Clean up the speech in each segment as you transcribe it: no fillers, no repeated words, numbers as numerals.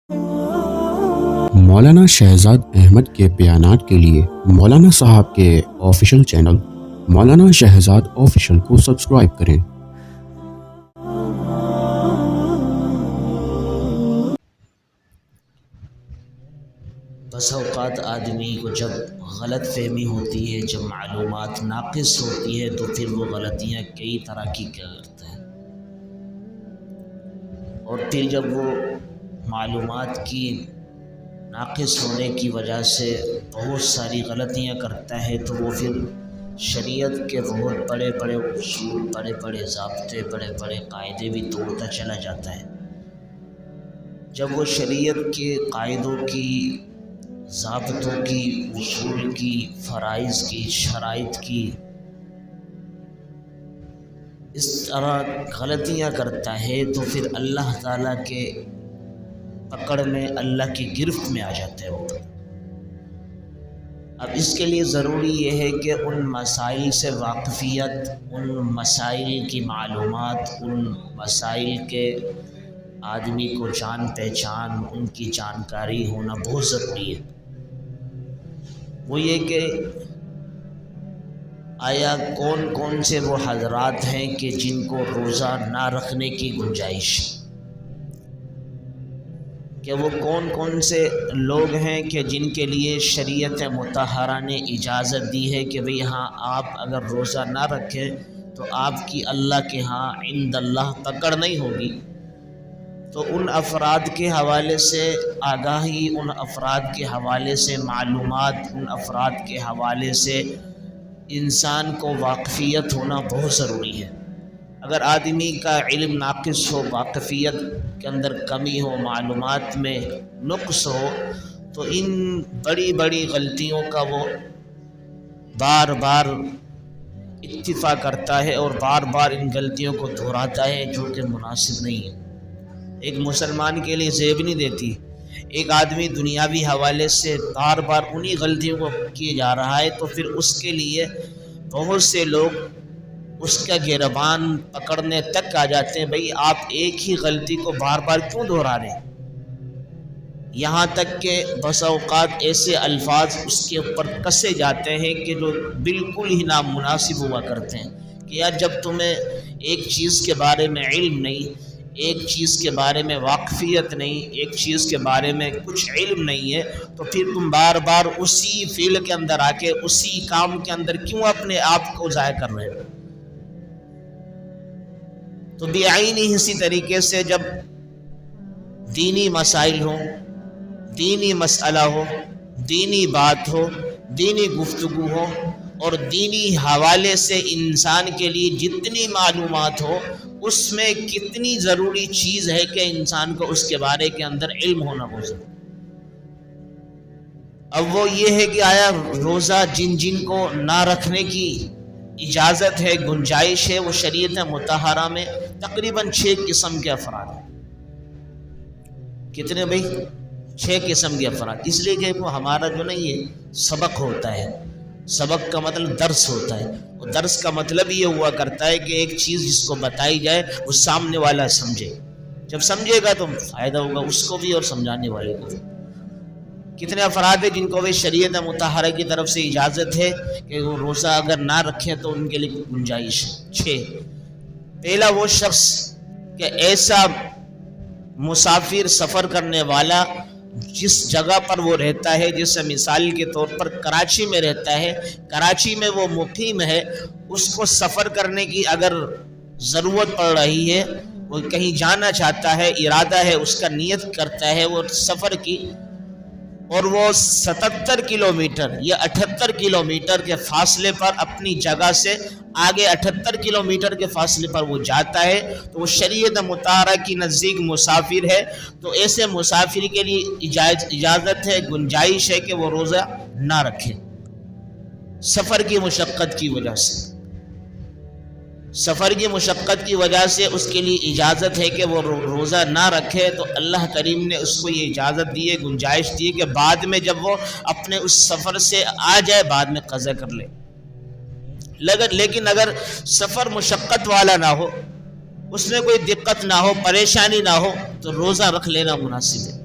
مولانا شہزاد احمد کے بیانات کے لیے مولانا صاحب کے آفیشیل چینل مولانا شہزاد آفیشیل کو سبسکرائب کریں۔ بس اوقات آدمی کو جب غلط فہمی ہوتی ہے، جب معلومات ناقص ہوتی ہے، تو پھر وہ غلطیاں کئی طرح کی کرتا ہے، اور پھر جب وہ معلومات کی ناقص ہونے کی وجہ سے بہت ساری غلطیاں کرتا ہے، تو وہ پھر شریعت کے بہت بڑے بڑے اصول، بڑے بڑے ضابطے، بڑے بڑے قاعدے بھی توڑتا چلا جاتا ہے۔ جب وہ شریعت کے قاعدوں کی، ضابطوں کی، اصول کی، فرائض کی، شرائط کی اس طرح غلطیاں کرتا ہے، تو پھر اللہ تعالیٰ کے پکڑ میں، اللہ کی گرفت میں آ جاتا ہے وہ۔ اب اس کے لیے ضروری یہ ہے کہ ان مسائل سے واقفیت، ان مسائل کی معلومات، ان مسائل کے آدمی کو جان پہچان، ان کی جانکاری ہونا بہت ضروری ہے۔ وہ یہ کہ آیا کون کون سے وہ حضرات ہیں کہ جن کو روزہ نہ رکھنے کی گنجائش، کہ وہ کون کون سے لوگ ہیں کہ جن کے لیے شریعت مطہرہ نے اجازت دی ہے کہ بھئی ہاں آپ اگر روزہ نہ رکھیں تو آپ کی اللہ کے ہاں عند اللہ پکڑ نہیں ہوگی۔ تو ان افراد کے حوالے سے آگاہی، ان افراد کے حوالے سے معلومات، ان افراد کے حوالے سے انسان کو واقفیت ہونا بہت ضروری ہے۔ اگر آدمی کا علم ناقص ہو، واقفیت کے اندر کمی ہو، معلومات میں نقص ہو، تو ان بڑی بڑی غلطیوں کا وہ بار بار اکتفا کرتا ہے اور بار بار ان غلطیوں کو دہراتا ہے، جو کہ مناسب نہیں ہے۔ ایک مسلمان کے لیے زیب نہیں دیتی۔ ایک آدمی دنیاوی حوالے سے بار بار انہی غلطیوں کو کیے جا رہا ہے، تو پھر اس کے لیے بہت سے لوگ اس کا گریبان پکڑنے تک آ جاتے ہیں، بھئی آپ ایک ہی غلطی کو بار بار کیوں دہرا رہے ہیں؟ یہاں تک کہ بس اوقات ایسے الفاظ اس کے اوپر کسے جاتے ہیں کہ جو بالکل ہی نامناسب ہوا کرتے ہیں، کہ یار جب تمہیں ایک چیز کے بارے میں علم نہیں، ایک چیز کے بارے میں واقفیت نہیں، ایک چیز کے بارے میں کچھ علم نہیں ہے، تو پھر تم بار بار اسی فعل کے اندر آ کے، اسی کام کے اندر کیوں اپنے آپ کو ضائع کر رہے ہو؟ تو بعینی اسی طریقے سے جب دینی مسائل ہوں، دینی مسئلہ ہو، دینی بات ہو، دینی گفتگو ہو، اور دینی حوالے سے انسان کے لیے جتنی معلومات ہو، اس میں کتنی ضروری چیز ہے کہ انسان کو اس کے بارے کے اندر علم ہونا بہت ضروری۔ اب وہ یہ ہے کہ آیا روزہ جن جن کو نہ رکھنے کی اجازت ہے، گنجائش ہے، وہ شریعت مطہرہ میں تقریباً 6 قسم کے افراد ہیں۔ کتنے بھائی؟ 6 قسم کے افراد۔ اس لیے کہ وہ ہمارا جو نا یہ سبق ہوتا ہے، سبق کا مطلب درس ہوتا ہے، اور درس کا مطلب یہ ہوا کرتا ہے کہ ایک چیز جس کو بتائی جائے وہ سامنے والا سمجھے، جب سمجھے گا تو فائدہ ہوگا اس کو بھی اور سمجھانے والے کو بھی۔ کتنے افراد ہیں جن کو بھی شریعت مطہرہ کی طرف سے اجازت ہے کہ وہ روزہ اگر نہ رکھیں تو ان کے لیے گنجائش ہے؟ 6۔ پہلا وہ شخص کہ ایسا مسافر، سفر کرنے والا، جس جگہ پر وہ رہتا ہے، جیسے مثال کے طور پر کراچی میں رہتا ہے، کراچی میں وہ مقیم ہے، اس کو سفر کرنے کی اگر ضرورت پڑ رہی ہے، وہ کہیں جانا چاہتا ہے، ارادہ ہے، اس کا نیت کرتا ہے وہ سفر کی، اور وہ 77 کلومیٹر یا 78 کلومیٹر کے فاصلے پر اپنی جگہ سے آگے 78 کلومیٹر کے فاصلے پر وہ جاتا ہے، تو وہ شریعت مطہرہ کی نزدیک مسافر ہے۔ تو ایسے مسافر کے لیے اجازت ہے، گنجائش ہے کہ وہ روزہ نہ رکھے، سفر کی مشقت کی وجہ سے۔ سفر کی مشقت کی وجہ سے اس کے لیے اجازت ہے کہ وہ روزہ نہ رکھے، تو اللہ کریم نے اس کو یہ اجازت دی ہے، گنجائش دی ہے کہ بعد میں جب وہ اپنے اس سفر سے آ جائے بعد میں قضا کر لے۔ لیکن اگر سفر مشقت والا نہ ہو، اس میں کوئی دقت نہ ہو، پریشانی نہ ہو، تو روزہ رکھ لینا مناسب ہے۔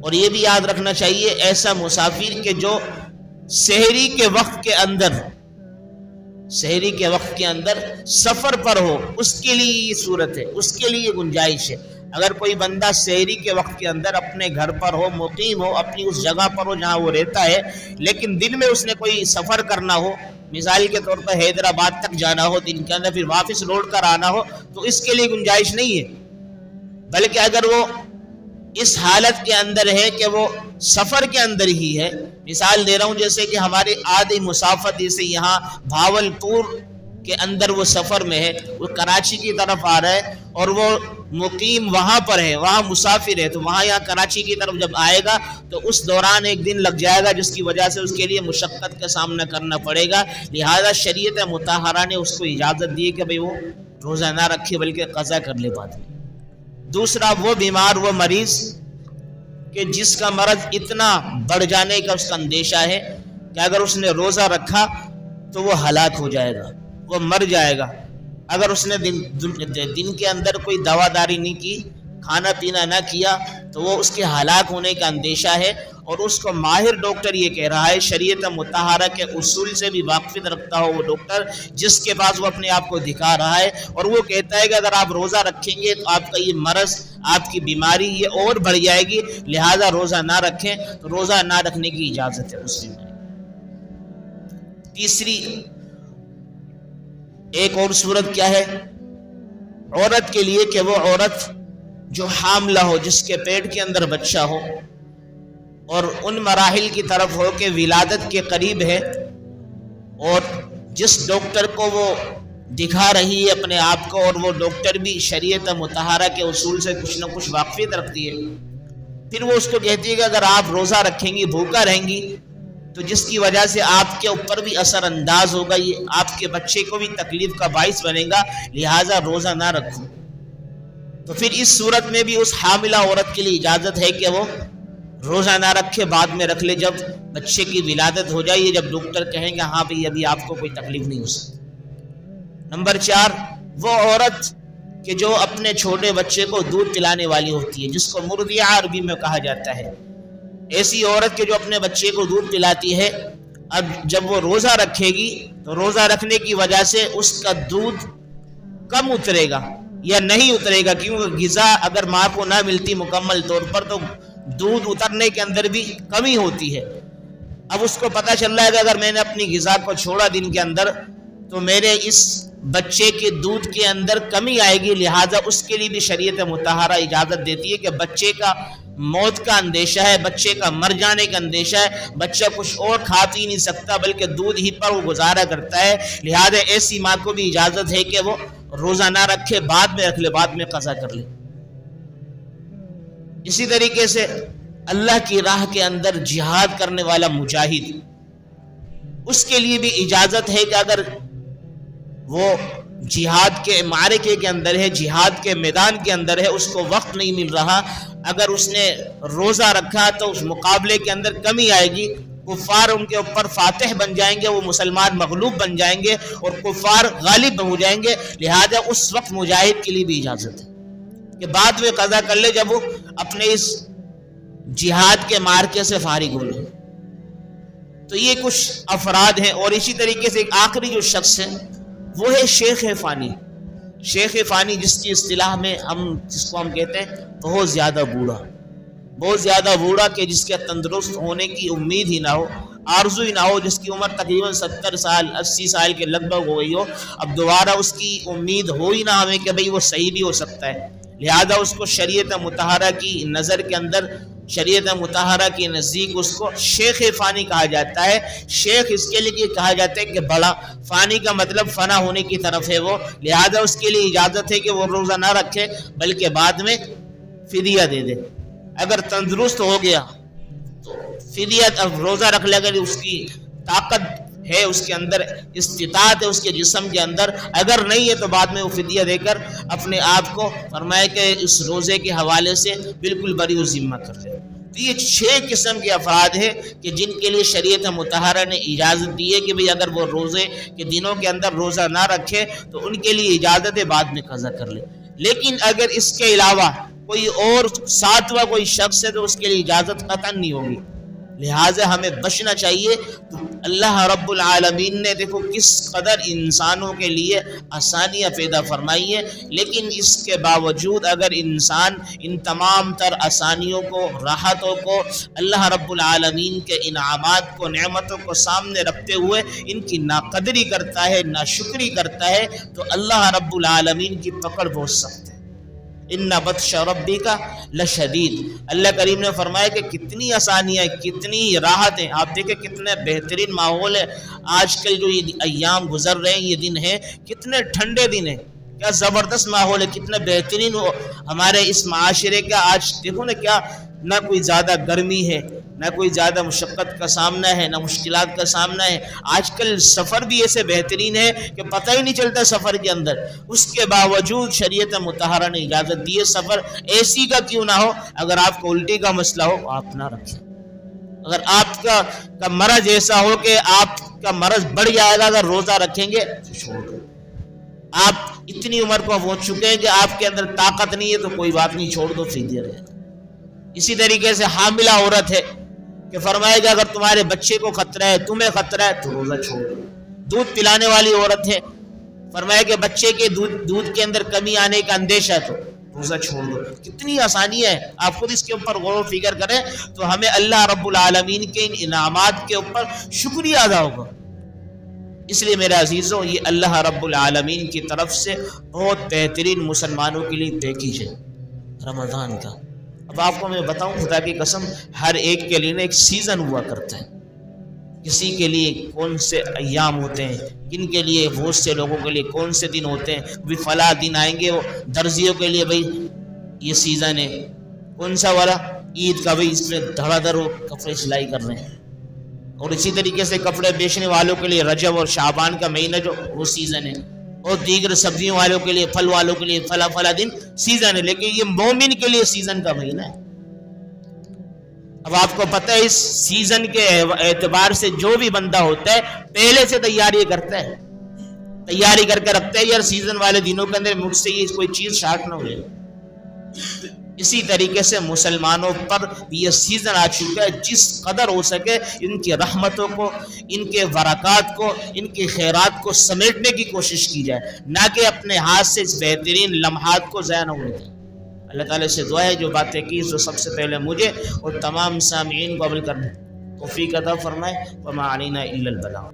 اور یہ بھی یاد رکھنا چاہیے ایسا مسافر کہ جو سحری کے وقت کے اندر سفر پر ہو، اس کے لیے یہ صورت ہے، اس کے لیے گنجائش ہے۔ اگر کوئی بندہ سحری کے وقت کے اندر اپنے گھر پر ہو، مقیم ہو، اپنی اس جگہ پر ہو جہاں وہ رہتا ہے، لیکن دن میں اس نے کوئی سفر کرنا ہو، مثال کے طور پر حیدرآباد تک جانا ہو دن کے اندر، پھر واپس لوٹ کر آنا ہو، تو اس کے لیے گنجائش نہیں ہے۔ بلکہ اگر وہ اس حالت کے اندر ہے کہ وہ سفر کے اندر ہی ہے، مثال دے رہا ہوں جیسے کہ ہمارے آدھی مسافت جیسے یہاں بھاولپور کے اندر وہ سفر میں ہے، وہ کراچی کی طرف آ رہا ہے اور وہ مقیم وہاں پر ہے، وہاں مسافر ہے، تو وہاں یہاں کراچی کی طرف جب آئے گا تو اس دوران ایک دن لگ جائے گا، جس کی وجہ سے اس کے لیے مشقت کا سامنا کرنا پڑے گا۔ لہذا شریعت مطہرہ نے اس کو اجازت دی کہ بھئی وہ روزہ نہ رکھے بلکہ قضا کر لے بعد میں۔ دوسرا وہ بیمار، وہ مریض کہ جس کا مرض اتنا بڑھ جانے کا اس کا اندیشہ ہے کہ اگر اس نے روزہ رکھا تو وہ ہلاک ہو جائے گا، وہ مر جائے گا۔ اگر اس نے دن کے اندر کوئی دوا داری نہیں کی، کھانا پینا نہ کیا، تو وہ اس کے ہلاک ہونے کا اندیشہ ہے، اور اس کو ماہر ڈاکٹر یہ کہہ رہا ہے، شریعت مطہرہ کے اصول سے بھی واقفیت رکھتا ہو وہ ڈاکٹر جس کے پاس وہ اپنے آپ کو دکھا رہا ہے، اور وہ کہتا ہے کہ اگر آپ روزہ رکھیں گے تو آپ کا یہ مرض، آپ کی بیماری یہ اور بڑھ جائے گی، لہذا روزہ نہ رکھیں، تو روزہ نہ رکھنے کی اجازت ہے مسلم میں۔ تیسری ایک اور صورت کیا ہے عورت کے لیے کہ وہ عورت جو حاملہ ہو، جس کے پیٹ کے اندر بچہ ہو اور ان مراحل کی طرف ہو کہ ولادت کے قریب ہے، اور جس ڈاکٹر کو وہ دکھا رہی ہے اپنے آپ کو، اور وہ ڈاکٹر بھی شریعت مطہرہ کے اصول سے کچھ نہ کچھ واقفیت رکھتی ہے، پھر وہ اس کو کہتی ہے کہ اگر آپ روزہ رکھیں گی، بھوکا رہیں گی، تو جس کی وجہ سے آپ کے اوپر بھی اثر انداز ہوگا، یہ آپ کے بچے کو بھی تکلیف کا باعث بنے گا، لہٰذا روزہ نہ رکھو۔ تو پھر اس صورت میں بھی اس حاملہ عورت کے لیے اجازت ہے کہ وہ روزہ نہ رکھے، بعد میں رکھ لے جب بچے کی ولادت ہو جائے، جب ڈاکٹر کہیں گے ہاں بھئی ابھی آپ کو کوئی تکلیف نہیں ہو سکتی۔ نمبر 4 وہ عورت کہ جو اپنے چھوٹے بچے کو دودھ پلانے والی ہوتی ہے، جس کو مرضعہ عربی میں کہا جاتا ہے، ایسی عورت کہ جو اپنے بچے کو دودھ پلاتی ہے، اب جب وہ روزہ رکھے گی تو روزہ رکھنے کی وجہ سے اس کا دودھ کم اترے گا یا نہیں اترے گا، کیونکہ غذا اگر ماں کو نہ ملتی مکمل طور پر تو دودھ اترنے کے اندر بھی کمی ہوتی ہے۔ اب اس کو پتہ چل رہا ہے کہ اگر میں نے اپنی غذا کو چھوڑا دن کے اندر تو میرے اس بچے کے دودھ کے اندر کمی آئے گی، لہٰذا اس کے لیے بھی شریعت مطہرہ اجازت دیتی ہے کہ بچے کا موت کا اندیشہ ہے، بچے کا مر جانے کا اندیشہ ہے، بچہ کچھ اور کھا پی نہیں سکتا بلکہ دودھ ہی پر وہ گزارا کرتا ہے، لہٰذا ایسی ماں کو بھی اجازت ہے کہ وہ روزہ نہ رکھے، بعد میں رکھ لے، بعد میں قضا کر لے۔ اسی طریقے سے اللہ کی راہ کے اندر جہاد کرنے والا مجاہد، اس کے لیے بھی اجازت ہے کہ اگر وہ جہاد کے معرکے کے اندر ہے، جہاد کے میدان کے اندر ہے، اس کو وقت نہیں مل رہا، اگر اس نے روزہ رکھا تو اس مقابلے کے اندر کمی آئے گی، کفار ان کے اوپر فاتح بن جائیں گے، وہ مسلمان مغلوب بن جائیں گے اور کفار غالب ہو جائیں گے، لہذا اس وقت مجاہد کے لیے بھی اجازت ہے کہ بعد میں قضا کر لے جب وہ اپنے اس جہاد کے مارکے سے فارغ ہو لے۔ تو یہ کچھ افراد ہیں، اور اسی طریقے سے ایک آخری جو شخص ہے وہ ہے شیخ فانی۔ شیخ فانی جس کی اصطلاح میں جس کو ہم کہتے ہیں بہت زیادہ بوڑھا کہ جس کے تندرست ہونے کی امید ہی نہ ہو، آرزو ہی نہ ہو، جس کی عمر تقریباً 70 سال 80 سال کے لگ بھگ ہو گئی ہو، اب دوبارہ اس کی امید ہو ہی نہ ہمیں کہ بھئی وہ صحیح بھی ہو سکتا ہے، لہذا اس کو شریعت مطہرہ کی نظر کے اندر، شریعت مطہرہ کے نزدیک اس کو شیخ فانی کہا جاتا ہے۔ شیخ اس کے لیے کہا جاتا ہے کہ بڑا، فانی کا مطلب فنا ہونے کی طرف ہے وہ، لہذا اس کے لیے اجازت ہے کہ وہ روزہ نہ رکھے بلکہ بعد میں فدیہ دے دے۔ اگر تندرست ہو گیا تو فدیہ، اب روزہ رکھ لے، اگر اس کی طاقت ہے، اس کے اندر استطاعت ہے، اس کے جسم کے اندر، اگر نہیں ہے تو بعد میں وہ فدیہ دے کر اپنے آپ کو فرمائے کہ اس روزے کے حوالے سے بالکل بری و ذمہ کر لے۔ تو یہ 6 قسم کے افراد ہیں کہ جن کے لیے شریعت مطہرہ نے اجازت دی ہے کہ بھئی اگر وہ روزے کے دنوں کے اندر روزہ نہ رکھے تو ان کے لیے اجازت ہے بعد میں قضا کر لے۔ لیکن اگر اس کے علاوہ کوئی اور ساتواں کوئی شخص ہے تو اس کے لیے اجازت قطعاً نہیں ہوگی۔ لہٰذا ہمیں بچنا چاہیے۔ تو اللہ رب العالمین نے دیکھو کس قدر انسانوں کے لیے آسانیاں پیدا فرمائی ہیں، لیکن اس کے باوجود اگر انسان ان تمام تر آسانیوں کو، راحتوں کو، اللہ رب العالمین کے انعامات کو، نعمتوں کو سامنے رکھتے ہوئے ان کی ناقدری کرتا ہے، ناشکری کرتا ہے، تو اللہ رب العالمین کی پکڑ بہت سخت ہے۔ ان بطش ربک لشدید، اللہ کریم نے فرمایا کہ کتنی آسانیاں، کتنی راحتیں، آپ دیکھیں کتنے بہترین ماحول ہے۔ آج کل جو یہ ایام گزر رہے ہیں، یہ دن ہیں، کتنے ٹھنڈے دن ہیں، کیا زبردست ماحول ہے، کتنے بہترین ہمارے اس معاشرے کا۔ آج دیکھو نا، کیا نہ کوئی زیادہ گرمی ہے، نہ کوئی زیادہ مشقت کا سامنا ہے، نہ مشکلات کا سامنا ہے۔ آج کل سفر بھی ایسے بہترین ہے کہ پتہ ہی نہیں چلتا سفر کے اندر۔ اس کے باوجود شریعت مطہرہ نے اجازت دی ہے، سفر اے سی کا کیوں نہ ہو، اگر آپ کو الٹی کا مسئلہ ہو آپ نہ رکھیں۔ اگر آپ کا مرض ایسا ہو کہ آپ کا مرض بڑھ جائے گا، اگر روزہ رکھیں گے تو چھوڑ دو۔ آپ اتنی عمر کو پہنچ چکے ہیں کہ آپ کے اندر طاقت نہیں ہے تو کوئی بات نہیں، چھوڑ دو، فدیہ رہے۔ اسی طریقے سے حاملہ عورت ہے کہ فرمائے گا اگر تمہارے بچے کو خطرہ ہے، تمہیں خطرہ ہے تو روزہ چھوڑ دو۔ دودھ پلانے والی عورت ہے، فرمایا کہ بچے کے دودھ کے اندر کمی آنے کا اندیشہ ہے تو روزہ چھوڑ دو۔ کتنی آسانی ہے، آپ خود اس کے اوپر غور و فکر کریں تو ہمیں اللہ رب العالمین کے ان انعامات کے اوپر شکریہ ادا ہوگا۔ اس لیے میرے عزیزوں، یہ اللہ رب العالمین کی طرف سے بہت بہترین مسلمانوں کے لیے پیکیج ہے رمضان کا۔ اب آپ کو میں بتاؤں، خدا کی قسم، ہر ایک کے لیے ایک سیزن ہوا کرتا ہے۔ کسی کے لیے کون سے ایام ہوتے ہیں، کن کے لیے، بہت سے لوگوں کے لیے کون سے دن ہوتے ہیں، بھی فلاں دن آئیں گے۔ وہ درزیوں کے لیے بھائی یہ سیزن ہے، کون سا والا، عید کا، بھائی اس میں دھڑا دھڑ وہ کپڑے سلائی کر رہے ہیں۔ اور اسی طریقے سے کپڑے بیچنے والوں کے لیے رجب اور شعبان کا مہینہ جو وہ سیزن ہے، اور دیگر سبزیوں والوں کے لیے، پھل والوں کے لیے فلا دن سیزن ہے۔ لیکن یہ مومن کے لیے سیزن کا مہینہ ہے۔ اب آپ کو پتہ ہے اس سیزن کے اعتبار سے جو بھی بندہ ہوتا ہے پہلے سے تیاری کرتا ہے، تیاری کر کے رکھتا ہے، یار سیزن والے دنوں کے اندر مجھ سے یہ کوئی چیز شارٹ نہ ہو جائے۔ اسی طریقے سے مسلمانوں پر یہ سیزن آ چکا ہے، جس قدر ہو سکے ان کی رحمتوں کو، ان کے برکات کو، ان کی خیرات کو سمیٹنے کی کوشش کی جائے، نہ کہ اپنے ہاتھ سے اس بہترین لمحات کو ضائع نہ ہونے دیں۔ اللہ تعالیٰ سے دعا ہے جو باتیں کی تو سب سے پہلے مجھے اور تمام سامعین کو عمل کرنے توفیق عطا فرمائے۔ وما علینا الا البلاغ۔